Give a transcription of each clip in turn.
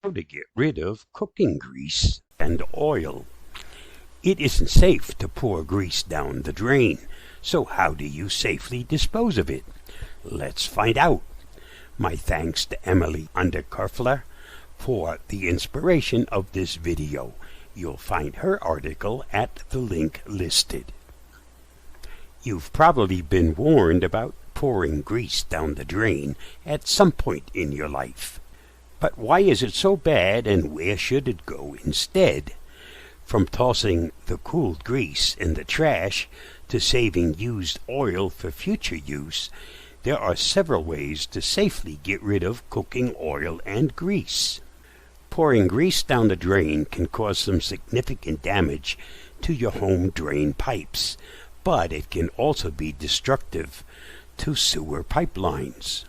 How to get rid of cooking grease and oil. It isn't safe to pour grease down the drain, so how do you safely dispose of it? Let's find out. My thanks to Emilee Unterkoefler for the inspiration of this video. You'll find her article at the link listed. You've probably been warned about pouring grease down the drain at some point in your life. But why is it so bad, and where should it go instead? From tossing the cooled grease in the trash to saving used oil for future use, there are several ways to safely get rid of cooking oil and grease. Pouring grease down the drain can cause some significant damage to your home drain pipes, but it can also be destructive to sewer pipelines.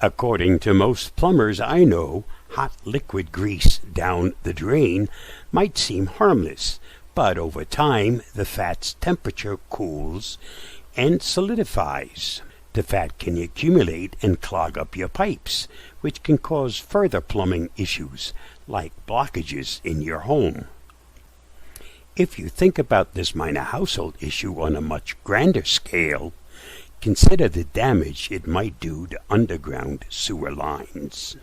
According to most plumbers I know, hot liquid grease down the drain might seem harmless, but over time the fat's temperature cools and solidifies. The fat can accumulate and clog up your pipes, which can cause further plumbing issues like blockages in your home. If you think about this minor household issue on a much grander scale, consider the damage it might do to underground sewer lines.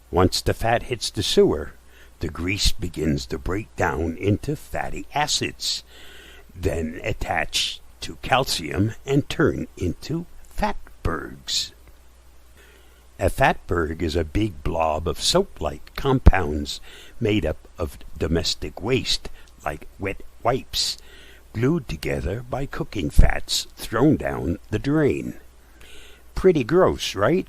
Once the fat hits the sewer, the grease begins to break down into fatty acids, then attach to calcium and turn into fatbergs. A fatberg is a big blob of soap-like compounds made up of domestic waste, like wet wipes, glued together by cooking fats thrown down the drain. Pretty gross, right?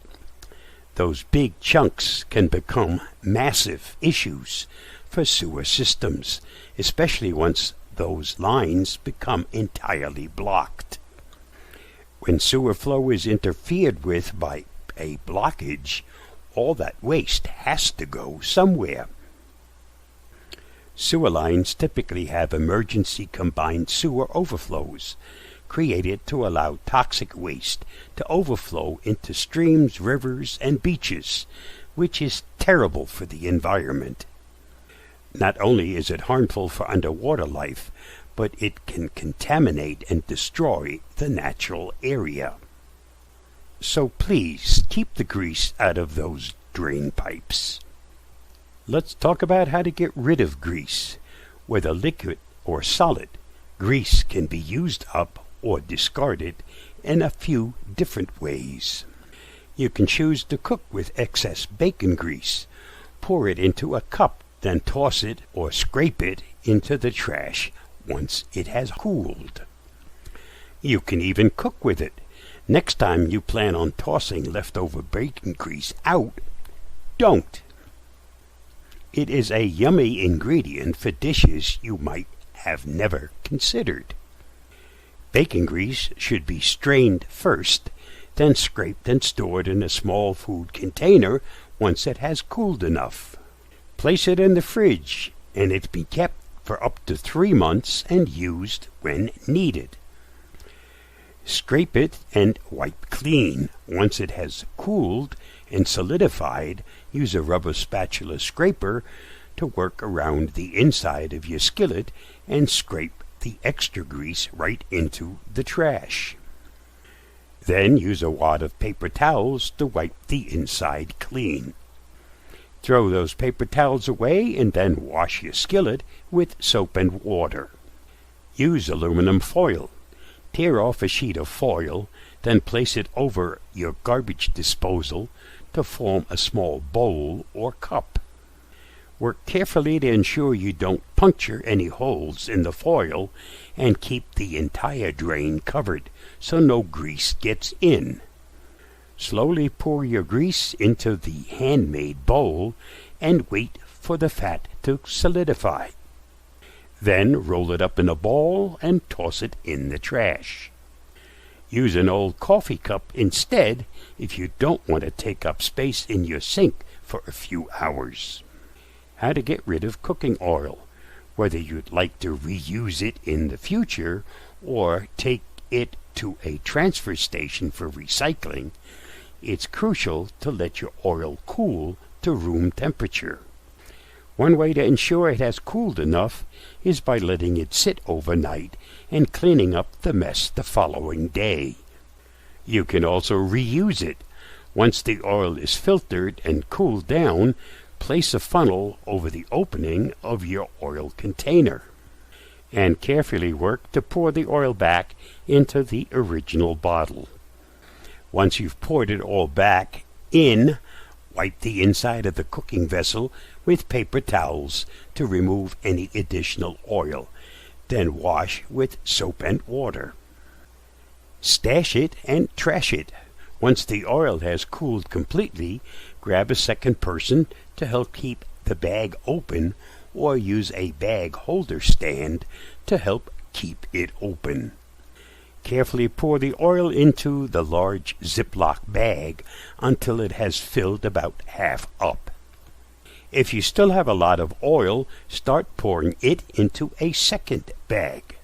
Those big chunks can become massive issues for sewer systems, especially once those lines become entirely blocked. When sewer flow is interfered with by a blockage, all that waste has to go somewhere. Sewer lines typically have emergency combined sewer overflows, created to allow toxic waste to overflow into streams, rivers, and beaches, which is terrible for the environment. Not only is it harmful for underwater life, but it can contaminate and destroy the natural area. So please keep the grease out of those drain pipes. Let's talk about how to get rid of grease. Whether liquid or solid, grease can be used up or discarded in a few different ways. You can choose to cook with excess bacon grease. Pour it into a cup, then toss it or scrape it into the trash once it has cooled. You can cook cook with it. Next time you plan on tossing leftover bacon grease out, don't. It is a yummy ingredient for dishes you might have never considered. Bacon grease should be strained first, then scraped and stored in a small food container once it has cooled enough. Place it in the fridge, and it be kept for up to 3 months and used when needed. Scrape it and wipe clean. Once it has cooled and solidified, use a rubber spatula scraper to work around the inside of your skillet and scrape the extra grease right into the trash. Then use a wad of paper towels to wipe the inside clean. Throw those paper towels away and then wash your skillet with soap and water. Use aluminum foil. Tear off a sheet of foil, then place it over your garbage disposal to form a small bowl or cup. Work carefully to ensure you don't puncture any holes in the foil and keep the entire drain covered so no grease gets in. Slowly pour your grease into the handmade bowl and wait for the fat to solidify. Then roll it up in a ball and toss it in the trash. Use an old coffee cup instead if you don't want to take up space in your sink for a few hours. How to get rid of cooking oil. Whether you'd like to reuse it in the future or take it to a transfer station for recycling, it's crucial to let your oil cool to room temperature. One way to ensure it has cooled enough is by letting it sit overnight and cleaning up the mess the following day. You can also reuse it. Once the oil is filtered and cooled down, place a funnel over the opening of your oil container, and carefully work to pour the oil back into the original bottle. Once you've poured it all back in, wipe the inside of the cooking vessel with paper towels to remove any additional oil. Then wash with soap and water. Stash it and trash it. Once the oil has cooled completely, grab a second person to help keep the bag open, or use a bag holder stand to help keep it open. Carefully pour the oil into the large Ziploc bag until it has filled about half up. If you still have a lot of oil, start pouring it into a second bag.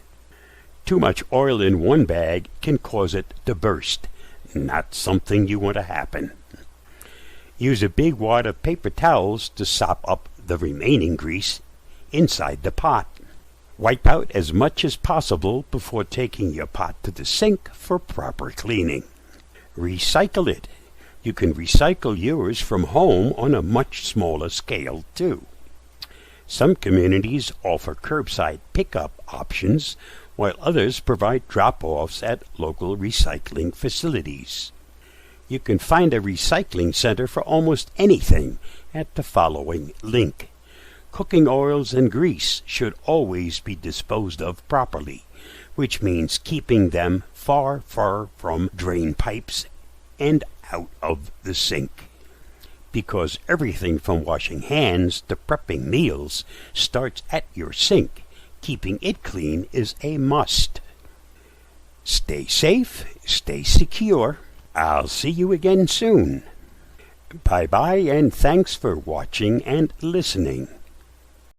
Too much oil in one bag can cause it to burst. Not something you want to happen. Use a big wad of paper towels to sop up the remaining grease inside the pot. Wipe out as much as possible before taking your pot to the sink for proper cleaning. Recycle it. You can recycle yours from home on a much smaller scale too. Some communities offer curbside pickup options, while others provide drop-offs at local recycling facilities. You can find a recycling center for almost anything at the following link. Cooking oils and grease should always be disposed of properly, which means keeping them far, far from drain pipes and out of the sink. Because everything from washing hands to prepping meals starts at your sink, keeping it clean is a must. Stay safe, stay secure. I'll see you again soon. Bye-bye, and thanks for watching and listening.